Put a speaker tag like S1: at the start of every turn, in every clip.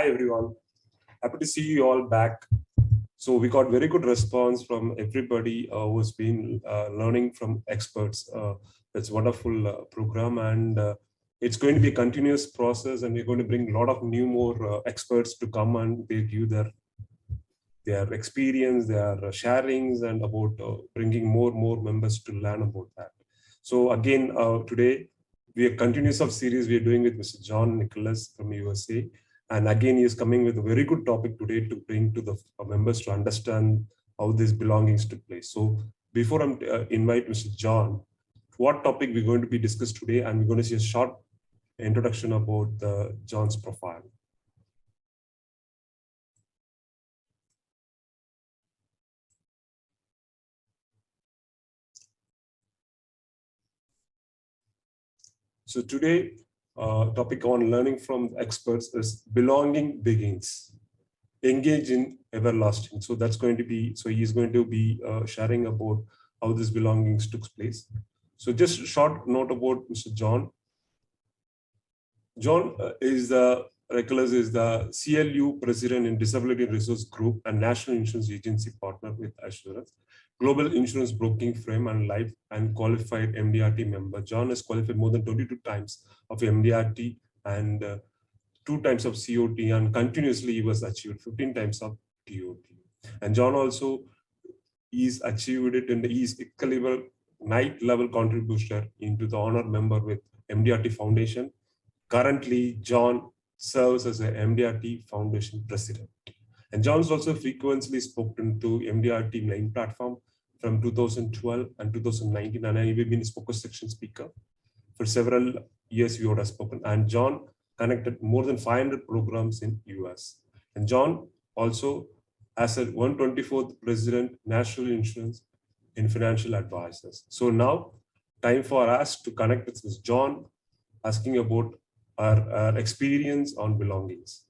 S1: Hi everyone, happy to see you all back. So we got very good response from everybody who's been learning from experts. It's a wonderful program, and it's going to be a continuous process, and we're going to bring a lot of more experts to come and they give their experience, their sharings, and about bringing more members to learn about that. So again, today we are continuous of series we are doing with Mr. F.Nichols from USA. And again, he is coming with a very good topic today to bring to the members to understand how these belongings took place. So before I invite Mr. John, what topic we're going to be discussed today, and we're going to see a short introduction about John's profile. So today, topic on learning from experts is belonging begins. Engage in everlasting. So that's going to be, so he's going to be sharing about how this belongings took place. So just a short note about Mr. John. John F.Nichols is the CLU President in Disability Resource Group and National Insurance Agency partner with Assurance, global insurance broking firm and life and qualified MDRT member. John has qualified more than 22 times of MDRT and 2 times of COT, and continuously he was achieved 15 times of TOT. And John also is achieved it in the East Excalibur Night level contributor into the honor member with MDRT Foundation. Currently, John serves as a MDRT Foundation president. And John's also frequently spoken to MDRT main platform from 2012 and 2019, and I've been a spoken section speaker for several years. We would have spoken, and John connected more than 500 programs in US. And John also as a 124th President, National Insurance in Financial Advisors. So now, time for us to connect with John, asking about our experience on belongings.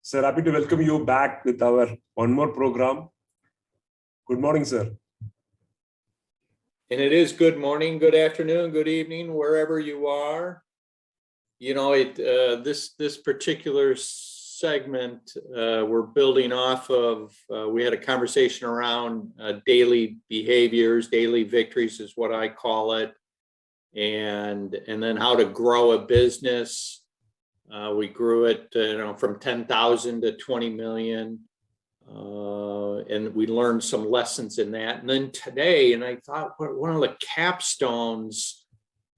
S1: Sir, happy to welcome you back with our one more program. Good morning, sir.
S2: And it is good morning, good afternoon, good evening, wherever you are. You know, this particular segment we're building off of, we had a conversation around daily behaviors, daily victories is what I call it, and then how to grow a business. We grew it from 10,000 to 20 million. And we learned some lessons in that. And then today, and I thought one of the capstones,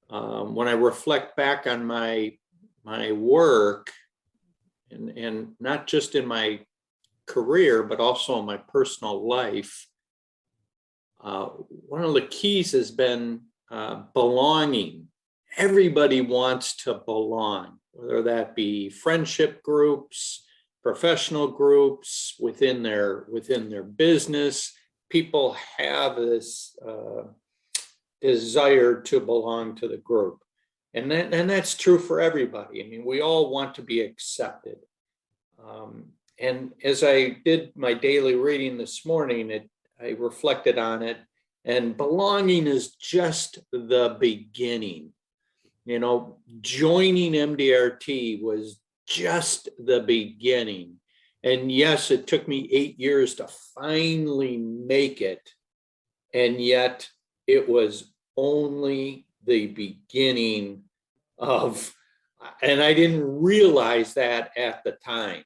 S2: when I reflect back on my work, and not just in my career, but also in my personal life, one of the keys has been belonging. Everybody wants to belong, whether that be friendship groups, professional groups, within their business. People have this desire to belong to the group, and that's true for everybody. I mean, we all want to be accepted. And as I did my daily reading this morning, I reflected on it, and belonging is just the beginning. You know, joining MDRT was just the beginning. And yes, it took me 8 years to finally make it. And yet it was only the beginning of, and I didn't realize that at the time.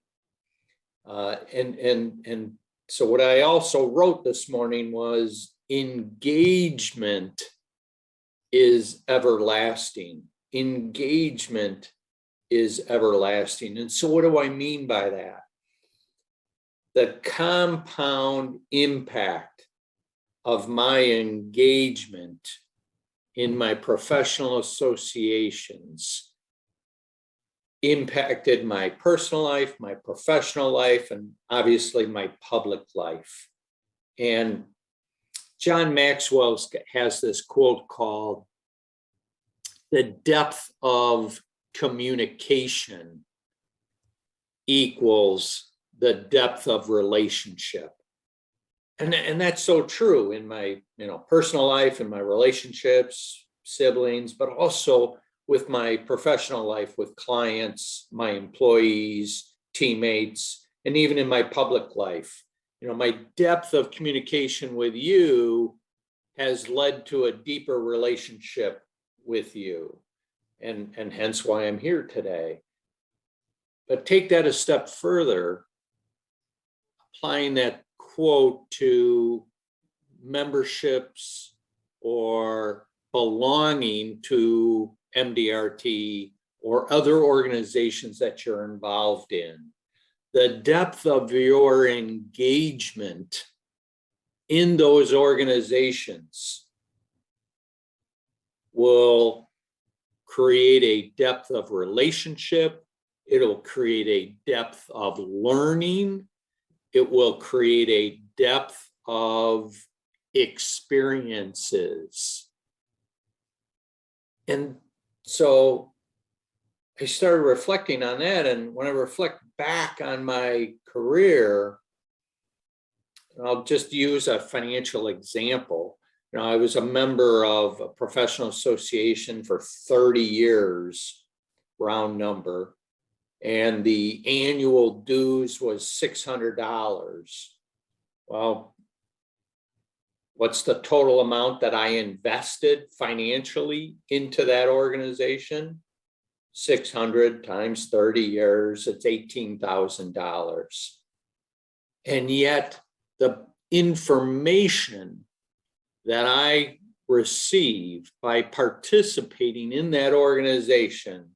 S2: And so what I also wrote this morning was engagement is everlasting. Engagement is everlasting. And so what do I mean by that? The compound impact of my engagement in my professional associations impacted my personal life, my professional life, and obviously my public life. And John Maxwell has this quote called, "The depth of communication equals the depth of relationship." And that's so true in my personal life, in my relationships, siblings, but also with my professional life, with clients, my employees, teammates, and even in my public life. You know, my depth of communication with you has led to a deeper relationship with you, and hence why I'm here today. But take that a step further, applying that quote to memberships or belonging to MDRT or other organizations that you're involved in. The depth of your engagement in those organizations will create a depth of relationship. It'll create a depth of learning. It will create a depth of experiences. And so I started reflecting on that. And when I reflect back on my career, I'll just use a financial example. You know, I was a member of a professional association for 30 years, round number, and the annual dues was $600. Well, what's the total amount that I invested financially into that organization? 600 times 30 years, it's $18,000. And yet the information that I received by participating in that organization,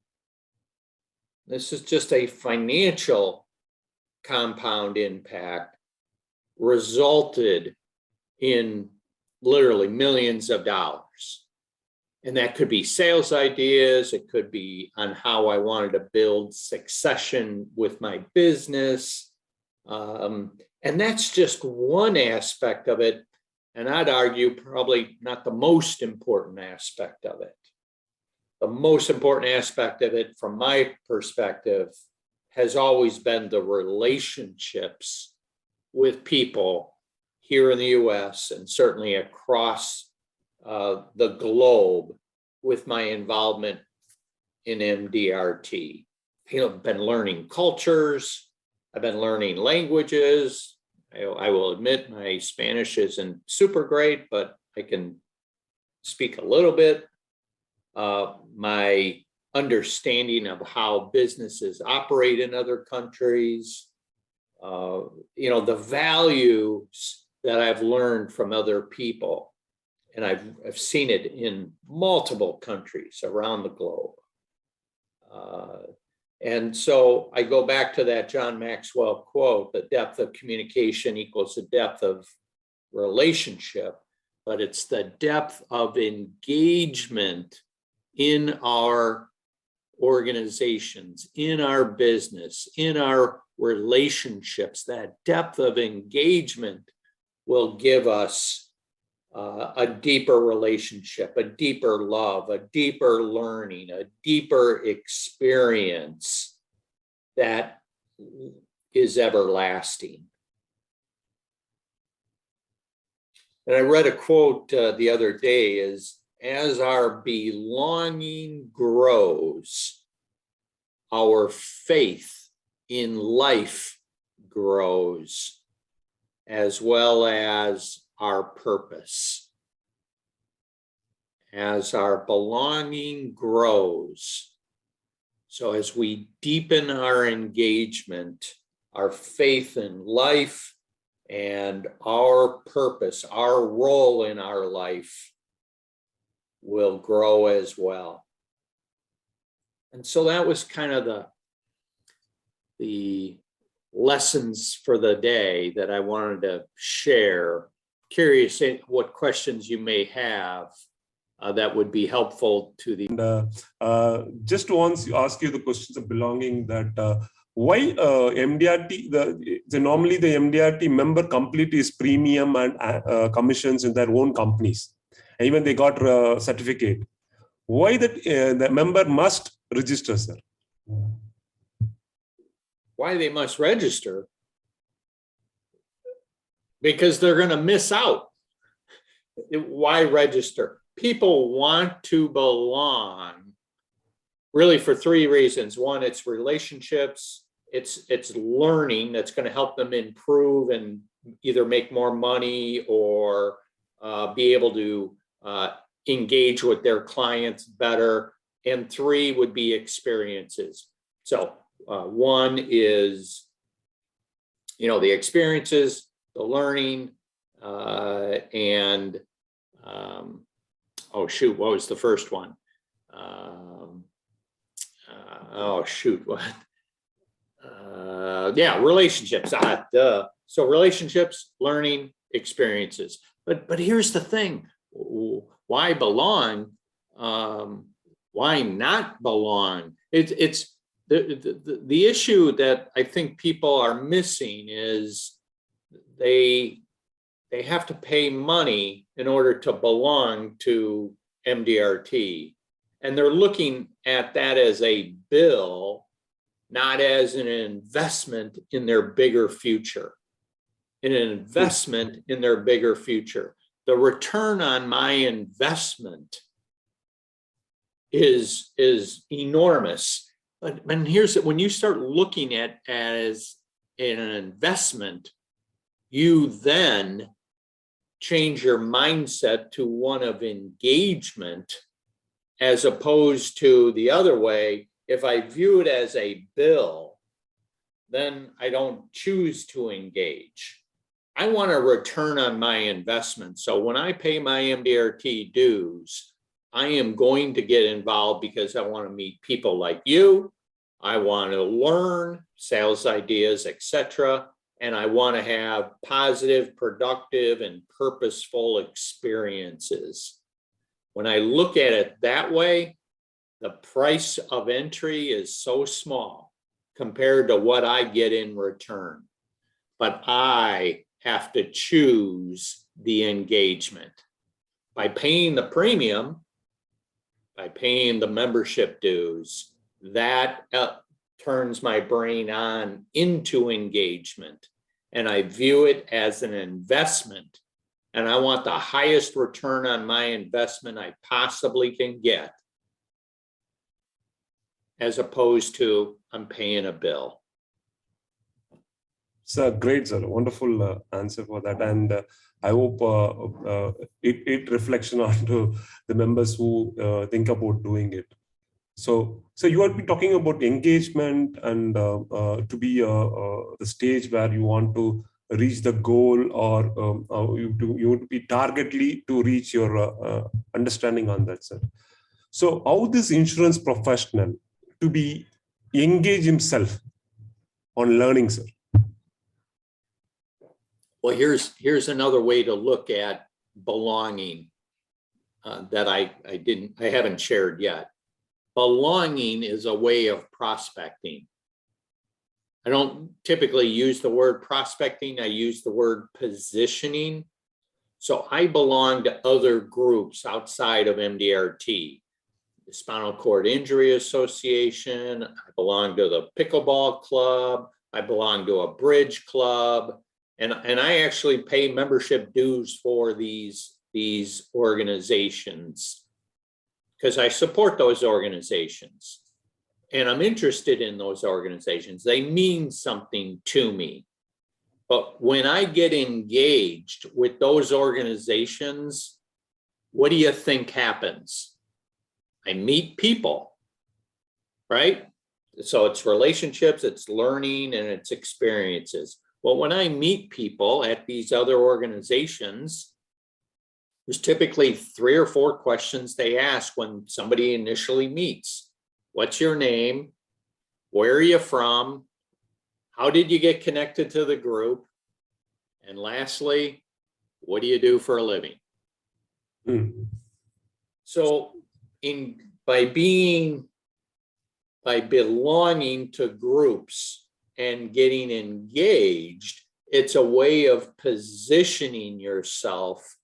S2: this is just a financial compound impact, resulted in literally millions of dollars. And that could be sales ideas. It could be on how I wanted to build succession with my business. And that's just one aspect of it. And I'd argue probably not the most important aspect of it. The most important aspect of it, from my perspective, has always been the relationships with people here in the US and certainly across the globe with my involvement in MDRT. You know, I've been learning cultures, I've been learning languages. I will admit my Spanish isn't super great, but I can speak a little bit. My understanding of how businesses operate in other countries, you know, the values that I've learned from other people. And I've seen it in multiple countries around the globe. And so I go back to that John Maxwell quote, the depth of communication equals the depth of relationship, but it's the depth of engagement in our organizations, in our business, in our relationships. That depth of engagement will give us a deeper relationship, a deeper love, a deeper learning, a deeper experience that is everlasting. And I read a quote the other day is, as our belonging grows, our faith in life grows, as well as our purpose. As our belonging grows, so as we deepen our engagement, our faith in life and our purpose, our role in our life will grow as well. And so that was kind of the lessons for the day that I wanted to share. Curious what questions you may have that would be helpful to the.
S1: Just to ask you the questions of belonging, that why MDRT, normally the MDRT member complete is premium and commissions in their own companies. Even they got a certificate. Why that the member must register, sir?
S2: Why they must register? Because they're going to miss out. Why register? People want to belong really for three reasons. One, it's relationships, it's learning that's going to help them improve and either make more money or be able to engage with their clients better. And three would be experiences. So one is, the experiences, the learning, and oh shoot, what was the first one? Oh shoot, what? Yeah, relationships. So relationships, learning, experiences. But here's the thing: why belong? Why not belong? It's the issue that I think people are missing is they have to pay money in order to belong to MDRT. And they're looking at that as a bill, not as an investment in their bigger future. An investment in their bigger future. The return on my investment is enormous. But here's it: when you start looking at as an investment, you then change your mindset to one of engagement, as opposed to the other way. If I view it as a bill, then I don't choose to engage. I want a return on my investment. So when I pay my MDRT dues, I am going to get involved because I want to meet people like you. I want to learn sales ideas, etc. And I want to have positive, productive, and purposeful experiences. When I look at it that way, the price of entry is so small compared to what I get in return. But I have to choose the engagement. By paying the premium, by paying the membership dues, that turns my brain on into engagement. And I view it as an investment. And I want the highest return on my investment I possibly can get, as opposed to I'm paying a bill.
S1: It's a great, sir. Wonderful answer for that. And I hope it reflection onto the members who think about doing it. So you are talking about engagement and to be the stage where you want to reach the goal, or you would be targetly to reach your understanding on that, sir. So how this insurance professional to be engage himself on learning, sir?
S2: Well, here's another way to look at belonging that I haven't shared yet. Belonging is a way of prospecting. I don't typically use the word prospecting. I use the word positioning. So I belong to other groups outside of MDRT. The Spinal Cord Injury Association. I belong to the Pickleball Club. I belong to a bridge club. And I actually pay membership dues for these organizations because I support those organizations and I'm interested in those organizations. They mean something to me. But when I get engaged with those organizations, what do you think happens? I meet people, right? So it's relationships, it's learning, and it's experiences. Well, when I meet people at these other organizations, there's typically 3 or 4 questions they ask when somebody initially meets. What's your name? Where are you from? How did you get connected to the group? And lastly, what do you do for a living? So by belonging to groups and getting engaged, it's a way of positioning yourself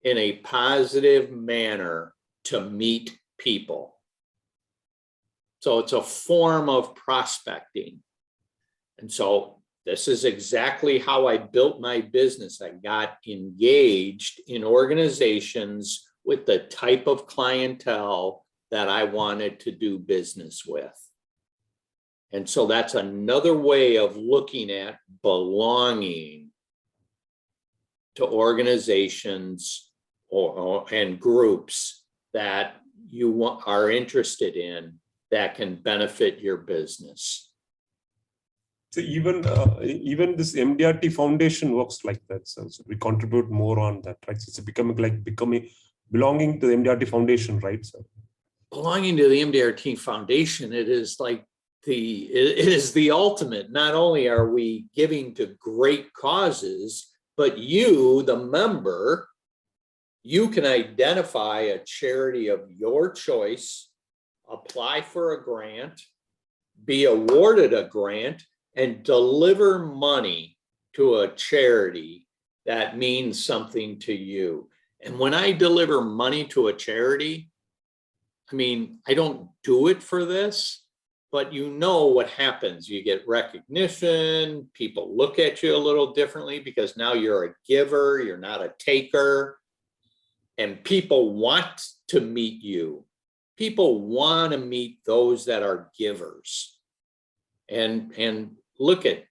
S2: in a positive manner to meet people. So it's a form of prospecting. And so this is exactly how I built my business. I got engaged in organizations with the type of clientele that I wanted to do business with. And so that's another way of looking at belonging to organizations and groups that you are interested in that can benefit your business.
S1: So even this MDRT Foundation works like that. So we contribute more on that, right? So it's becoming belonging to the MDRT Foundation, right? So
S2: belonging to the MDRT Foundation, it is like it is the ultimate. Not only are we giving to great causes, but you, the member, you can identify a charity of your choice, apply for a grant, be awarded a grant, and deliver money to a charity that means something to you. And when I deliver money to a charity, I mean, I don't do it for this, but you know what happens. You get recognition, people look at you a little differently because now you're a giver, you're not a taker, and people want to meet you. People want to meet those that are givers. And look at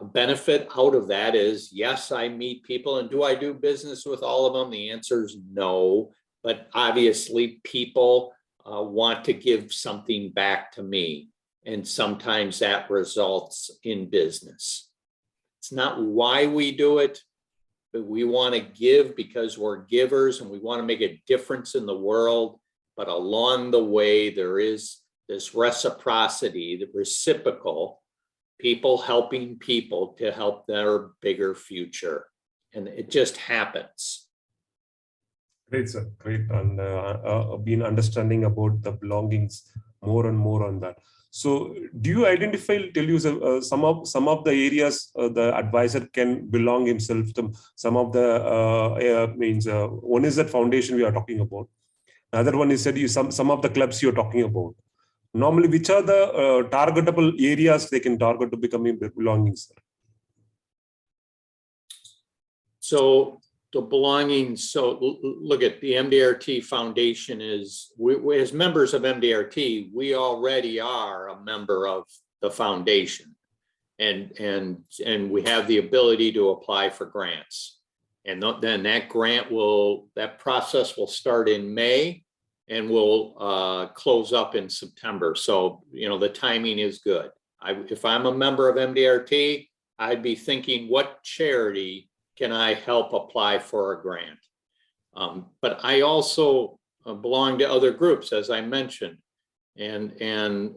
S2: a benefit out of that is, yes, I meet people. And do I do business with all of them? The answer is no. But obviously people want to give something back to me. And sometimes that results in business. It's not why we do it, but we want to give because we're givers and we want to make a difference in the world. But along the way, there is this reciprocity, the reciprocal, people helping people to help their bigger future. And it just happens.
S1: great, sir. Great. And been understanding about the belongings more and more on that. So do you identify, tell you some of the areas the advisor can belong himself to? Some of the one is that foundation we are talking about. Another one is said some of the clubs you're talking about. Normally, which are the targetable areas they can target to becoming belonging, sir?
S2: So the belonging, so look at the MDRT Foundation is, we as members of MDRT, we already are a member of the foundation. And we have the ability to apply for grants. And then that process will start in May and will close up in September. So, the timing is good. If I'm a member of MDRT, I'd be thinking, what charity can I help apply for a grant? But I also belong to other groups, as I mentioned, and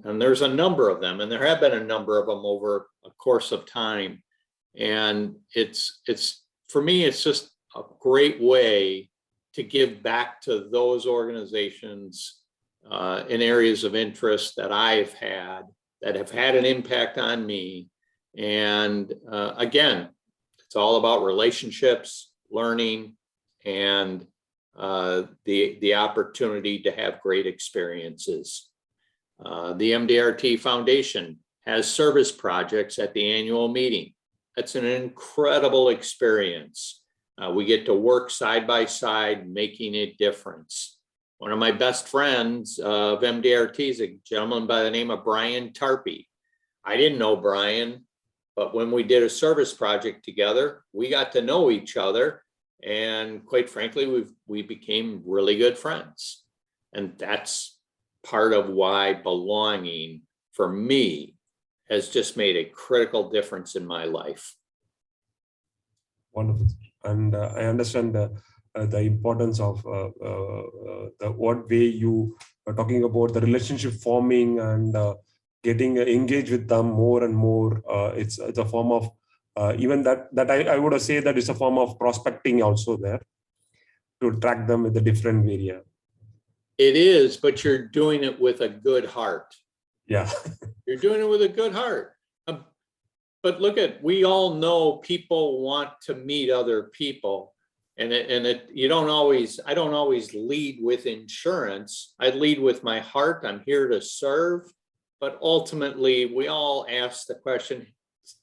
S2: there's a number of them, and there have been a number of them over a course of time. And it's for me, it's just a great way to give back to those organizations in areas of interest that I've had, that have had an impact on me. And again, it's all about relationships, learning, and the opportunity to have great experiences. The MDRT Foundation has service projects at the annual meeting. That's an incredible experience. We get to work side by side, making a difference. One of my best friends of MDRT is a gentleman by the name of Brian Tarpey. I didn't know Brian, but when we did a service project together, we got to know each other. And quite frankly, we became really good friends. And that's part of why belonging for me has just made a critical difference in my life.
S1: Wonderful. And I understand the importance of what way you are talking about the relationship forming and getting engaged with them more and more. It's a form of even that I would say that it's a form of prospecting also there to track them with a different area.
S2: It is, but you're doing it with a good heart.
S1: Yeah.
S2: You're doing it with a good heart. But look we all know people want to meet other people. I don't always lead with insurance. I lead with my heart. I'm here to serve. But ultimately, we all ask the question,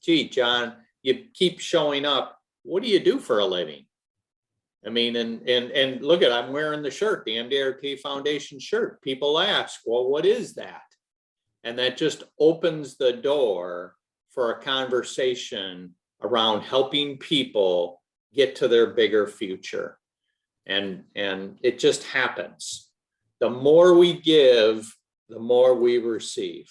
S2: gee, John, you keep showing up. What do you do for a living? I mean, and look at, I'm wearing the shirt, the MDRT Foundation shirt. People ask, well, what is that? And that just opens the door for a conversation around helping people get to their bigger future. And it just happens. The more we give, the more we receive.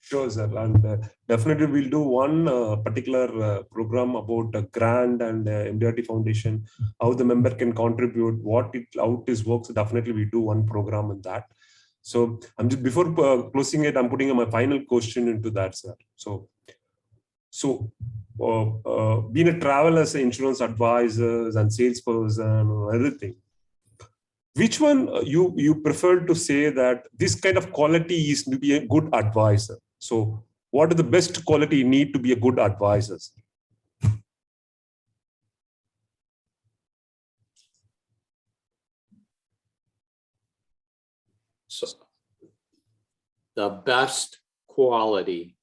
S1: Sure, sir. And definitely we'll do one particular program about a grant and MDRT Foundation, how the member can contribute, how this works. Definitely we do one program on that. So I'm just, before closing it, I'm putting my final question into that, sir. So being a traveler as an insurance advisor and salesperson, everything, which one you prefer to say that this kind of quality is to be a good advisor? So what are the best quality you need to be a good advisor?
S2: So the best quality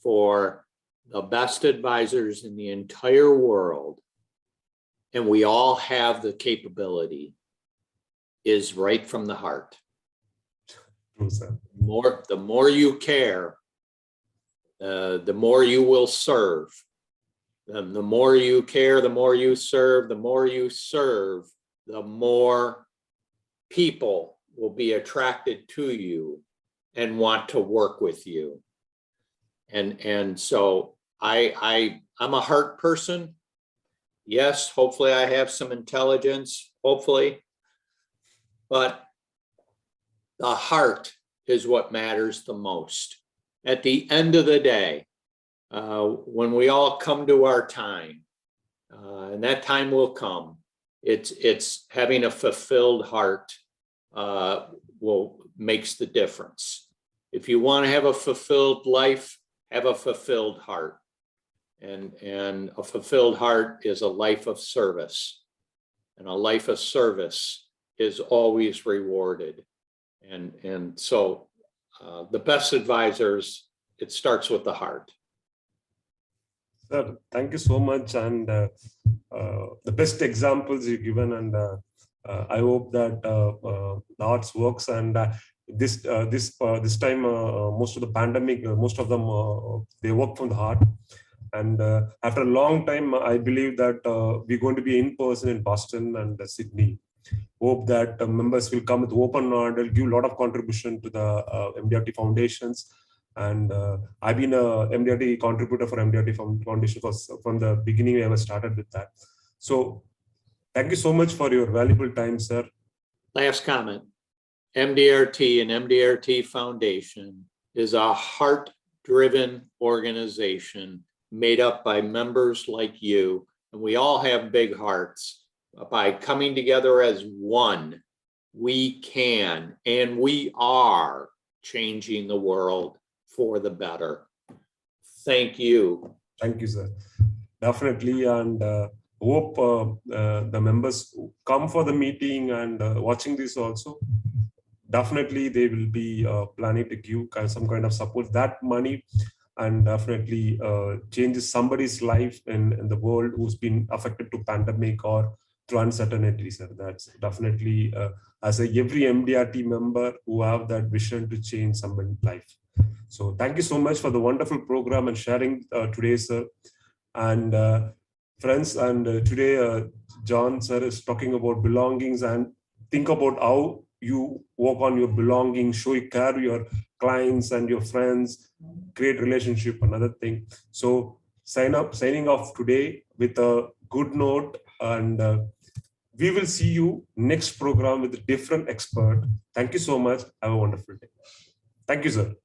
S2: for the best advisors in the entire world, and we all have the capability, is right from the heart. The more you care, the more you will serve. The more you care, the more you serve. The more you serve, the more people will be attracted to you and want to work with you. And so I'm a heart person. Yes, hopefully I have some intelligence, hopefully. But the heart is what matters the most. At the end of the day, when we all come to our time, and that time will come, it's having a fulfilled heart makes the difference. If you want to have a fulfilled life, have a fulfilled heart. And a fulfilled heart is a life of service. And a life of service is always rewarded. And so the best advisors, it starts with the heart.
S1: Sir, thank you so much. And the best examples you've given. And I hope that the arts works. And this time, most of the pandemic, most of them, they work from the heart. And after a long time, I believe that we're going to be in person in Boston and Sydney. Hope that members will come with open heart. They'll give a lot of contribution to the MDRT foundations. And I've been a MDRT contributor for MDRT Foundation from the beginning. I started with that. So thank you so much for your valuable time, sir.
S2: Last comment. MDRT and MDRT Foundation is a heart-driven organization made up by members like you, and we all have big hearts. By coming together as one, we can and we are changing the world for the better. Thank you.
S1: Thank you, sir. Definitely, and hope the members come for the meeting and watching this also. Definitely, they will be planning to give some kind of support. That money and definitely changes somebody's life in the world who's been affected to pandemic or through uncertainty, sir. That's definitely as every MDRT member who have that vision to change somebody's life. So thank you so much for the wonderful program and sharing today, sir. And friends, and today John sir is talking about belongings, and think about how you work on your belongings, show you care your clients and your friends, create relationship, another thing. So signing off today with a good note, and we will see you next program with a different expert. Thank you so much. Have a wonderful day. Thank you, sir.